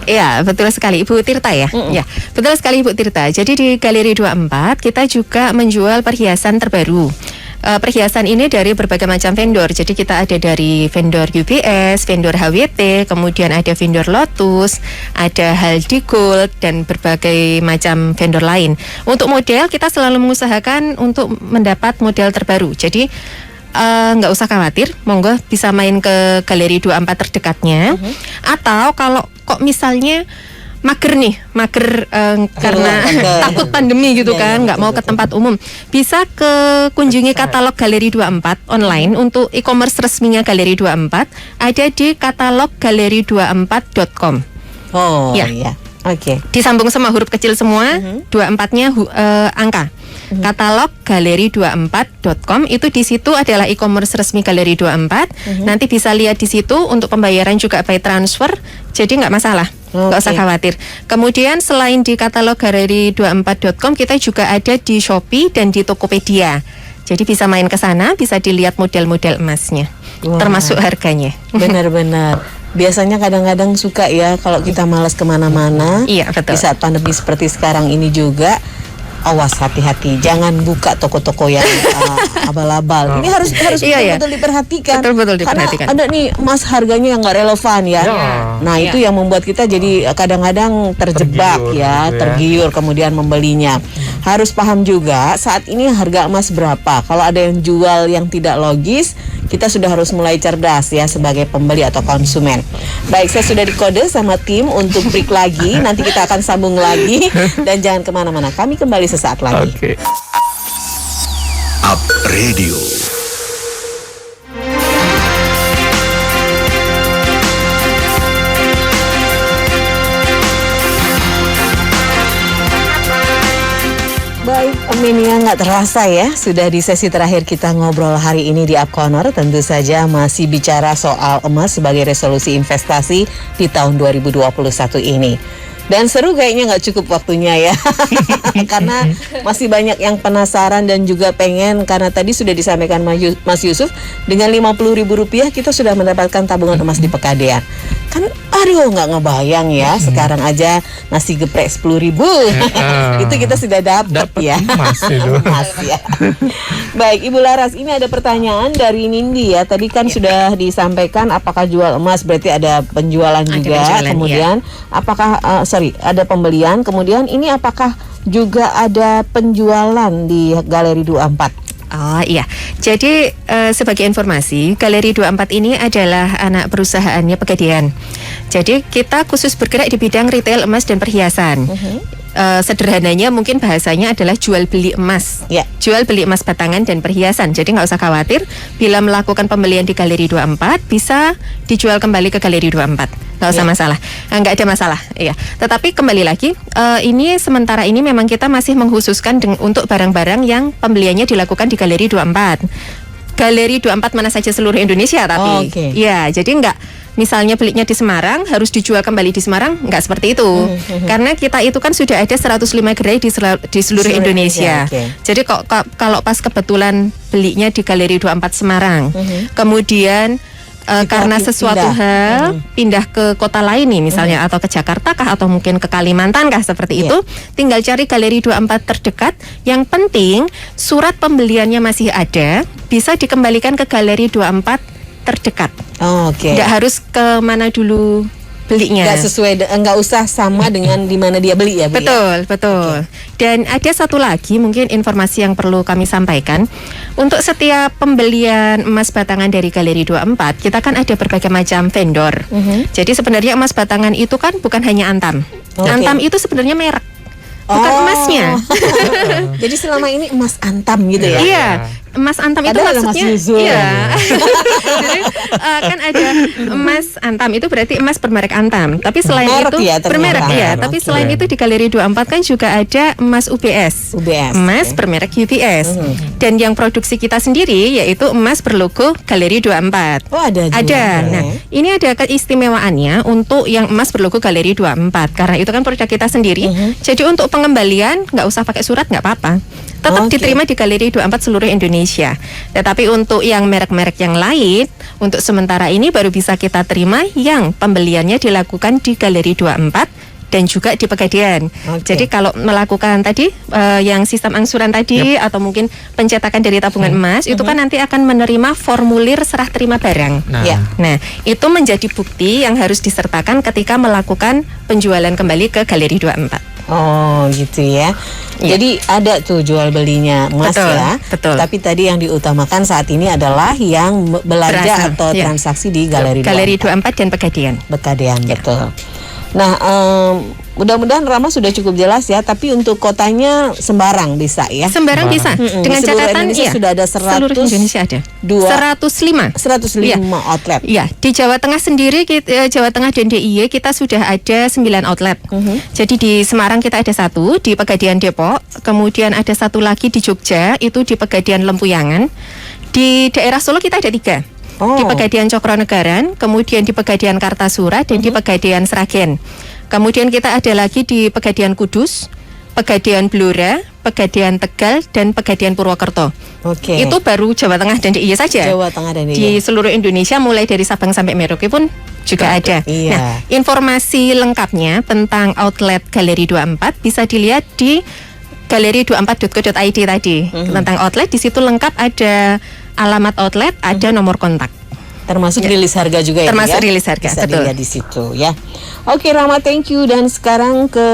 Ya, betul sekali Ibu Tirta ya. Ya, betul sekali Ibu Tirta. Jadi di Galeri 24 kita juga menjual perhiasan terbaru. Perhiasan ini dari berbagai macam vendor. Jadi kita ada dari vendor UBS, vendor HWT, kemudian ada vendor Lotus, ada Haldi Gold, dan berbagai macam vendor lain. Untuk model kita selalu mengusahakan untuk mendapat model terbaru. Jadi nggak usah khawatir, monggo bisa main ke Galeri 24 terdekatnya. Atau kalau kok misalnya mager karena takut pandemi gitu kan, nggak mau ke tempat umum, bisa ke kunjungi katalog Galeri 24 online untuk e-commerce resminya Galeri 24, ada di katalog galeri24.com. Disambung sama huruf kecil semua, 24-nya angka. Katalog galeri24.com, itu di situ adalah e-commerce resmi Galeri 24. Nanti bisa lihat di situ, untuk pembayaran juga by transfer, jadi nggak masalah. Nggak usah khawatir. Kemudian selain di katalog galeri24.com, kita juga ada di Shopee dan di Tokopedia. Jadi bisa main ke sana, bisa dilihat model-model emasnya, termasuk harganya. Benar-benar. Biasanya kadang-kadang suka ya kalau kita malas kemana-mana. Iya, betul. Di saat pandemi seperti sekarang ini juga, awas, hati-hati, jangan buka toko-toko yang abal-abal. Ini harus betul-betul diperhatikan. Betul diperhatikan. Karena ada nih emas harganya yang nggak relevan ya. Nah, itu yang membuat kita jadi kadang-kadang terjebak tergiur kemudian membelinya. Harus paham juga saat ini harga emas berapa. Kalau ada yang jual yang tidak logis, kita sudah harus mulai cerdas ya sebagai pembeli atau konsumen. Baik, saya sudah dikode sama tim untuk break lagi. Nanti kita akan sambung lagi dan jangan kemana-mana. Kami kembali sesaat lagi. Up Radio. Armenia, nggak terasa ya, sudah di sesi terakhir kita ngobrol hari ini di Upcorner. Tentu saja masih bicara soal emas sebagai resolusi investasi di tahun 2021 ini. Dan seru kayaknya, nggak cukup waktunya ya. Karena masih banyak yang penasaran dan juga pengen. Karena tadi sudah disampaikan Mas Yusuf, dengan Rp50.000 kita sudah mendapatkan tabungan emas di Pegadaian. Kan aduh, nggak ngebayang ya, sekarang aja nasi geprek 10.000 itu kita sudah dapat ya. Emas itu. Emas ya. Baik Ibu Laras, ini ada pertanyaan dari Nindi ya. Tadi kan sudah disampaikan apakah jual emas berarti ada penjualan juga. Penjualan, kemudian apakah ada pembelian. Kemudian ini apakah juga ada penjualan di Galeri 24? Oh iya, jadi sebagai informasi, Galeri 24 ini adalah anak perusahaannya Pegadaian. Jadi kita khusus bergerak di bidang retail emas dan perhiasan. Sederhananya mungkin bahasanya adalah jual beli emas, jual beli emas batangan dan perhiasan. Jadi nggak usah khawatir, bila melakukan pembelian di Galeri 24 bisa dijual kembali ke Galeri 24. Nggak usah masalah, nggak ada masalah. Iya. Tetapi kembali lagi, ini sementara ini memang kita masih mengkhususkan untuk barang-barang yang pembeliannya dilakukan di Galeri 24. Galeri 24 mana saja seluruh Indonesia, tapi ya, jadi nggak misalnya belinya di Semarang harus dijual kembali di Semarang, nggak seperti itu. Karena kita itu kan sudah ada 105 gerai di seluruh Indonesia. Jadi kalau pas kebetulan belinya di Galeri 24 Semarang, kemudian karena sesuatu hal pindah ke kota lain nih misalnya, atau ke Jakarta kah, atau mungkin ke Kalimantan kah, seperti itu, tinggal cari Galeri 24 terdekat. Yang penting surat pembeliannya masih ada, bisa dikembalikan ke Galeri 24 terdekat. Nggak harus ke mana dulu belinya. Nggak usah sama dengan di mana dia beli ya, Bu? Betul. Dan ada satu lagi mungkin informasi yang perlu kami sampaikan. Untuk setiap pembelian emas batangan dari Galeri 24, kita kan ada berbagai macam vendor. Jadi sebenarnya emas batangan itu kan bukan hanya Antam. Antam itu sebenarnya merek, bukan emasnya. Jadi selama ini emas Antam gitu ya? Iya, emas Antam itu maksudnya, iya. Jadi kan ada emas Antam itu berarti emas bermerek Antam. Tapi selain itu bermerek ya. Tapi selain itu di Galeri 24 kan juga ada emas UBS, emas bermerek UBS. Dan yang produksi kita sendiri yaitu emas berlogo Galeri 24. Oh, ada. Nah, ini ada keistimewaannya untuk yang emas berlogo Galeri 24 karena itu kan produk kita sendiri. Jadi untuk pengembalian nggak usah pakai surat, nggak apa-apa. Tetap diterima di Galeri 24 seluruh Indonesia. Tetapi untuk yang merek-merek yang lain, untuk sementara ini baru bisa kita terima yang pembeliannya dilakukan di Galeri 24 dan juga di Pegadaian. Jadi kalau melakukan tadi yang sistem angsuran tadi atau mungkin pencetakan dari tabungan emas, itu kan nanti akan menerima formulir serah terima barang. Nah, itu menjadi bukti yang harus disertakan ketika melakukan penjualan kembali ke Galeri 24. Oh gitu ya. Jadi ada tuh jual belinya emas ya. Tapi tadi yang diutamakan saat ini adalah yang belanja atau transaksi di Galeri 24 dan Pegadaian. Betul. Nah, mudah-mudahan Rama sudah cukup jelas ya. Tapi untuk kotanya Sembarang bisa ya? Sembarang bisa. Dengan catatan Indonesia sudah ada 100. Seluruh Indonesia ada. 105 outlet. Ya, di Jawa Tengah sendiri, Jawa Tengah dan DIY kita sudah ada 9 outlet. Jadi di Semarang kita ada 1, di Pegadaian Depok, kemudian ada 1 lagi di Jogja, itu di Pegadaian Lempuyangan. Di daerah Solo kita ada 3. Di Pegadaian Cokronegaran, kemudian di Pegadaian Kartasura, dan di Pegadaian Sragen. Kemudian kita ada lagi di Pegadaian Kudus, Pegadaian Blora, Pegadaian Tegal, dan Pegadaian Purwokerto. Itu baru Jawa Tengah dan DIY saja. Di seluruh Indonesia mulai dari Sabang sampai Merauke pun juga ada. Nah, informasi lengkapnya tentang outlet Galeri 24 bisa dilihat di galeri24.co.id tadi. Tentang outlet, di situ lengkap ada alamat outlet, ada nomor kontak. Termasuk rilis harga juga ya? Termasuk rilis harga, bisa dilihat di situ ya. Oke Rama, thank you. Dan sekarang ke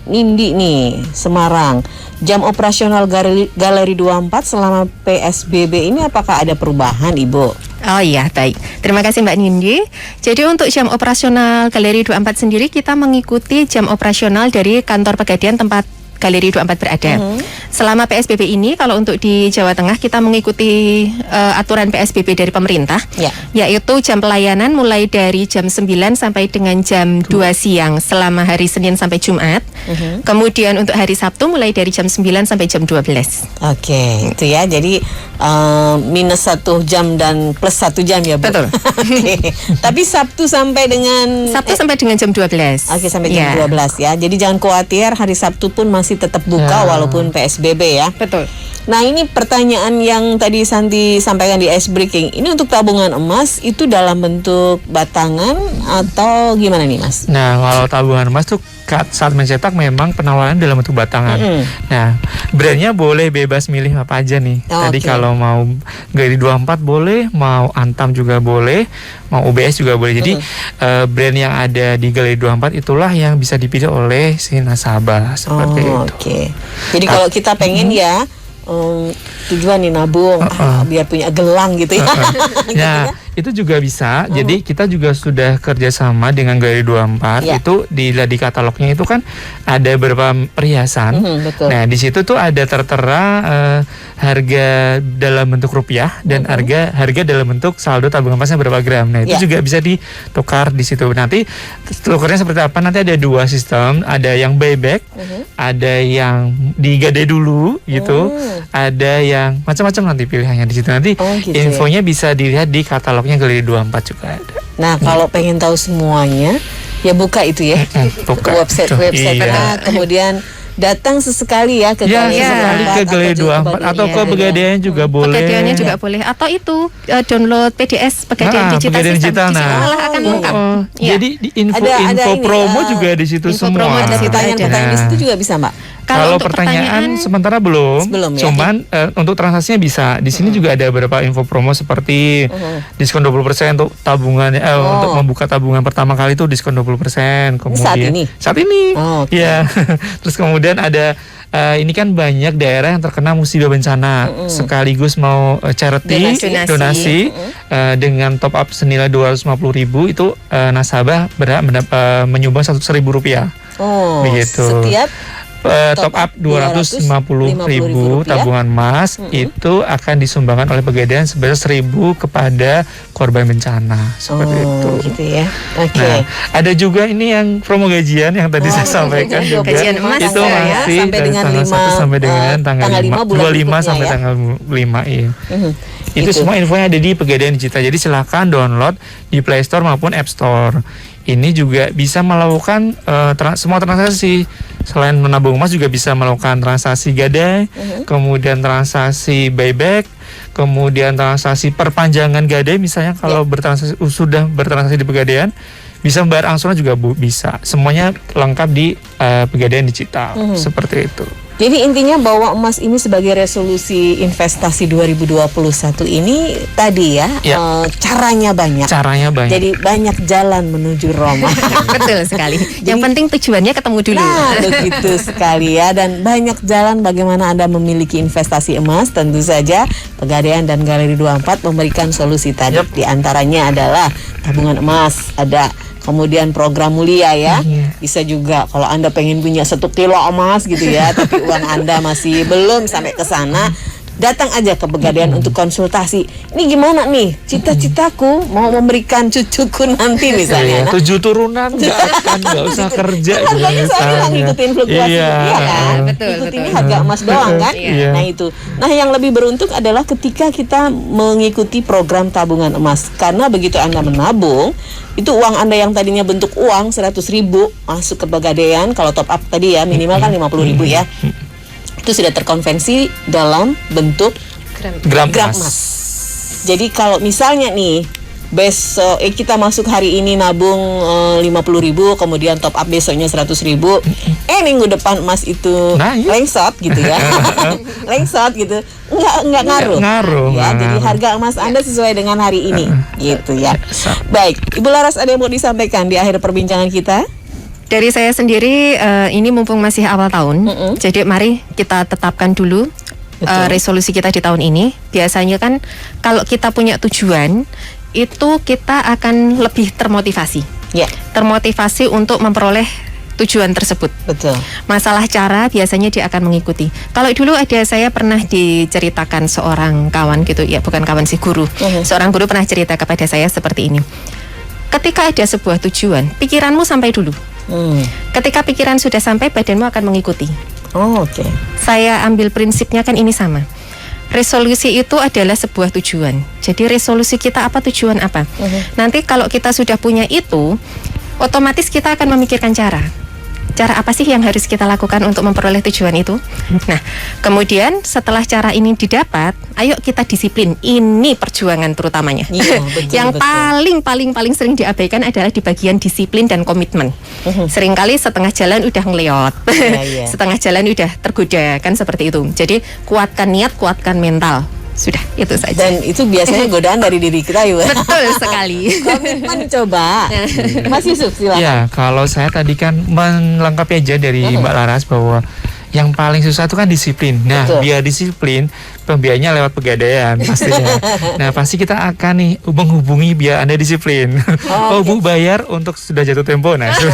Nindi nih, Semarang. Jam operasional Galeri 24 selama PSBB ini apakah ada perubahan, Ibu? Oh iya, baik. Terima kasih Mbak Nindi. Jadi untuk jam operasional Galeri 24 sendiri kita mengikuti jam operasional dari kantor Pegadaian tempat Galeri 24 berada. Selama PSBB ini kalau untuk di Jawa Tengah kita mengikuti aturan PSBB dari pemerintah, yaitu jam pelayanan mulai dari jam 9 sampai dengan jam 2 siang selama hari Senin sampai Jumat. Kemudian untuk hari Sabtu mulai dari jam 9 sampai jam 12. Oke, itu ya. Jadi minus 1 jam dan plus 1 jam ya, Bu. Betul. Oke. Tapi Sabtu sampai dengan sampai dengan jam 12. Oke, sampai jam 12 ya. Jadi jangan khawatir, hari Sabtu pun masih tetap buka walaupun PSBB ya. Betul. Nah, ini pertanyaan yang tadi Santi sampaikan di ice breaking. Ini untuk tabungan emas itu dalam bentuk batangan atau gimana nih, Mas? Nah, kalau tabungan emas tuh saat mencetak memang penawaran dalam bentuk batangan. Nah, brandnya boleh bebas milih apa aja nih. Tadi kalau mau Galeri 24 boleh, mau Antam juga boleh, mau UBS juga boleh. Jadi brand yang ada di Galeri 24 itulah yang bisa dipilih oleh si nasabah seperti itu. Oke. Jadi kalau kita pengen ya tujuan nih nabung biar punya gelang gitu ya. Nah, itu juga bisa. Jadi kita juga sudah kerjasama dengan Galeri 24. Itu di katalognya itu kan ada beberapa perhiasan. Betul. Nah, di situ tuh ada tertera harga dalam bentuk rupiah dan harga dalam bentuk saldo tabungan emasnya berapa gram. Nah, itu juga bisa ditukar di situ. Nanti tukarnya seperti apa? Nanti ada 2 sistem, ada yang buyback, ada yang digadai dulu gitu. Ada yang macam-macam nanti pilihannya di situ. Nanti infonya bisa dilihat di katalognya Galeri 24 juga ada. Nah, kalau pengen tahu semuanya, ya buka itu ya. Buka website kemudian datang sesekali ya ke Galeri 24 atau ke Pegadaian juga boleh. Pegadaiannya juga boleh, atau itu download PDS Pegadaian Digital. Nah, malah akan lengkap. Jadi di info promo juga di situ semua. Ada pertanyaan-pertanyaan di situ juga bisa, Mbak. Kalau pertanyaan sementara belum ya, cuman untuk transaksinya bisa. Di sini juga ada beberapa info promo seperti diskon 20% untuk tabungan untuk membuka tabungan pertama kali itu diskon 20%. Kemudian saat ini. Ya. Terus kemudian ada ini kan banyak daerah yang terkena musibah bencana, sekaligus mau charity donasi dengan top up senilai 250.000 itu nasabah berhak menyumbang Rp1.000. Begitu. Setiap top up 250.000 tabungan emas itu akan disumbangkan oleh Pegadaian sebesar 1.000 kepada korban bencana seperti itu. Gitu ya. Oke. Nah, ada juga ini yang promo gajian yang tadi saya sampaikan juga. Gajian emas itu masih sampai dari dengan tanggal 1 sampai dengan tanggal 25 sampai tanggal 5 ya. Itu semua infonya ada di Pegadaian Digital. Jadi silahkan download di Play Store maupun App Store. Ini juga bisa melakukan semua transaksi. Selain menabung emas juga bisa melakukan transaksi gadai, kemudian transaksi buyback, kemudian transaksi perpanjangan gadai. Misalnya kalau sudah bertransaksi di Pegadaian, bisa membayar angsuran juga bisa. Semuanya lengkap di Pegadaian Digital. Seperti itu. Jadi intinya bahwa emas ini sebagai resolusi investasi 2021 ini tadi ya, caranya banyak. Jadi banyak jalan menuju Roma. Betul sekali. Yang penting tujuannya ketemu dulu. Nah, begitu sekali ya. Dan banyak jalan bagaimana Anda memiliki investasi emas. Tentu saja Pegadaian dan Galeri 24 memberikan solusi tadi. Di antaranya adalah tabungan emas, ada kemudian program mulia ya. Bisa juga kalau Anda pengen punya 1 kilo emas gitu ya, tapi uang Anda masih belum sampai ke sana, datang aja ke Pegadaian untuk konsultasi. Ini gimana nih? Cita-citaku mau memberikan cucuku nanti misalnya. 7 turunan nggak usah kerja. Harganya soalnya ngikutin fluktuasi kan. Ikutinnya harga emas doang kan. Nah itu. Nah yang lebih beruntung adalah ketika kita mengikuti program tabungan emas. Karena begitu Anda menabung, itu uang Anda yang tadinya bentuk uang 100.000 masuk ke Pegadaian. Kalau top up tadi ya minimal kan 50.000 ya. Itu sudah terkonvensi dalam bentuk gram emas. Jadi kalau misalnya nih besok kita masuk hari ini nabung 50.000, kemudian top up besoknya 100.000, minggu depan emas itu lengsot gitu ya. Lengsot gitu. Enggak ngaruh. Ya, jadi harga emas Anda sesuai dengan hari ini gitu ya. Baik, Ibu Laras ada yang mau disampaikan di akhir perbincangan kita? Dari saya sendiri ini mumpung masih awal tahun, jadi mari kita tetapkan dulu resolusi kita di tahun ini. Biasanya kan kalau kita punya tujuan, itu kita akan lebih termotivasi. Termotivasi untuk memperoleh tujuan tersebut. Betul. Masalah cara biasanya dia akan mengikuti. Kalau dulu saya pernah diceritakan seorang kawan gitu, ya bukan kawan sih, guru. Seorang guru pernah cerita kepada saya seperti ini. Ketika ada sebuah tujuan, pikiranmu sampai dulu. Ketika pikiran sudah sampai, badanmu akan mengikuti. Oh, oke. Saya ambil prinsipnya kan ini sama. Resolusi itu adalah sebuah tujuan. Jadi resolusi kita apa, tujuan apa. Nanti kalau kita sudah punya itu, otomatis kita akan memikirkan cara. Cara apa sih yang harus kita lakukan untuk memperoleh tujuan itu? Nah, kemudian setelah cara ini didapat, ayo kita disiplin. Ini perjuangan terutamanya. Iya, betul, Yang paling sering diabaikan adalah di bagian disiplin dan komitmen. Seringkali setengah jalan udah ngeleot, setengah jalan udah tergoda, kan seperti itu. Jadi kuatkan niat, kuatkan mental. Sudah, itu saja. Dan itu biasanya godaan dari diri kita ya. Betul sekali. Komitmen coba. Mas Yusuf, silakan. Ya, kalau saya tadi kan melengkapi aja dari Mbak Laras bahwa yang paling susah itu kan disiplin. Nah, Betul. biar disiplin, pembiayanya lewat pegadaian pastinya. Nah, pasti kita akan nih menghubungi biar Anda disiplin. Oh, Bu, bayar untuk sudah jatuh tempo. Nah, betul.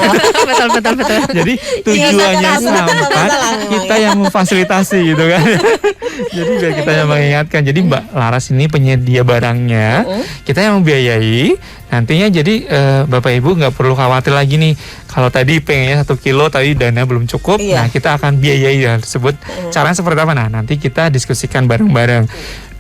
jadi tujuannya sampai, kita yang memfasilitasi gitu kan. Jadi biar kita yang mengingatkan. Jadi Mbak Laras ini penyedia barangnya, kita yang membiayai. Nantinya jadi Bapak Ibu nggak perlu khawatir lagi nih. Kalau tadi pengennya 1 kilo tapi dana belum cukup, nah kita akan biayai hal tersebut. Caranya seperti apa? Nah, nanti kita diskusikan bareng-bareng.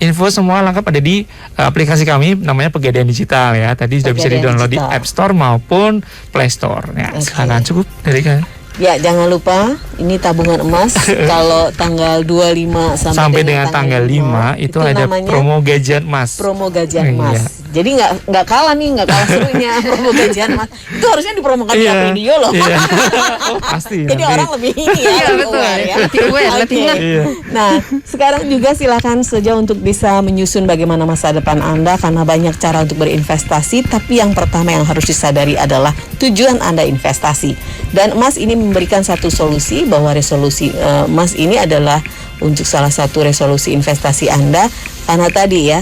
Info semua lengkap ada di aplikasi kami, namanya Pegadaian Digital ya. Tadi sudah bisa di-download di App Store maupun Play Store. Ya, silakan, cukup dari kan. Ya, jangan lupa ini tabungan emas kalau tanggal 25 sampai dengan tanggal 5 itu ada promo gajian emas. Promo gajian emas. Jadi nggak kalah nih, nggak kalah serunya promo gajian emas. Itu harusnya dipromokan di video loh. Oh, pasti. Jadi orang lebih ini ya, betul. Ya. Lebih aware, lebih ingat. Nah, sekarang juga silakan saja untuk bisa menyusun bagaimana masa depan Anda karena banyak cara untuk berinvestasi, tapi yang pertama yang harus disadari adalah tujuan Anda investasi. Dan emas ini memberikan satu solusi bahwa resolusi emas ini adalah untuk salah satu resolusi investasi Anda karena tadi ya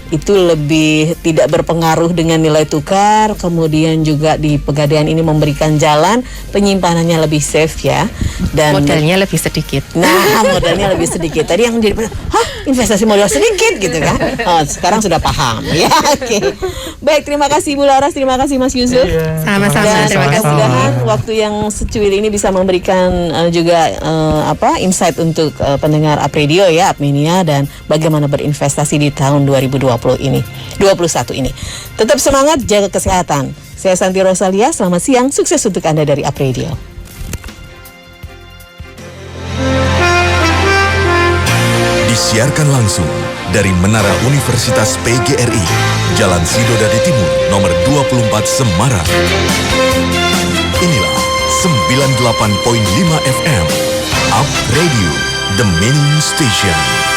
itu lebih tidak berpengaruh dengan nilai tukar, kemudian juga di Pegadaian ini memberikan jalan penyimpanannya lebih safe ya, dan modalnya lebih sedikit. Nah, modalnya lebih sedikit. Tadi yang jadi, investasi modal sedikit gitu kan? Oh, sekarang sudah paham ya. Oke. Baik, terima kasih Bu Laras, terima kasih Mas Yusuf. Sama-sama, terima kasih. Mudah-mudahan waktu yang secuil ini bisa memberikan juga insight untuk pendengar Up Radio ya, Upminia, dan bagaimana berinvestasi di tahun 2021 ini. Tetap semangat, jaga kesehatan. Saya Santi Rosalia, selamat siang, sukses untuk Anda dari Up Radio. Disiarkan langsung dari Menara Universitas PGRI, Jalan Sidodadi Timur, nomor 24 Semarang. Inilah 98.5 FM, Up Radio, The Meaning Station.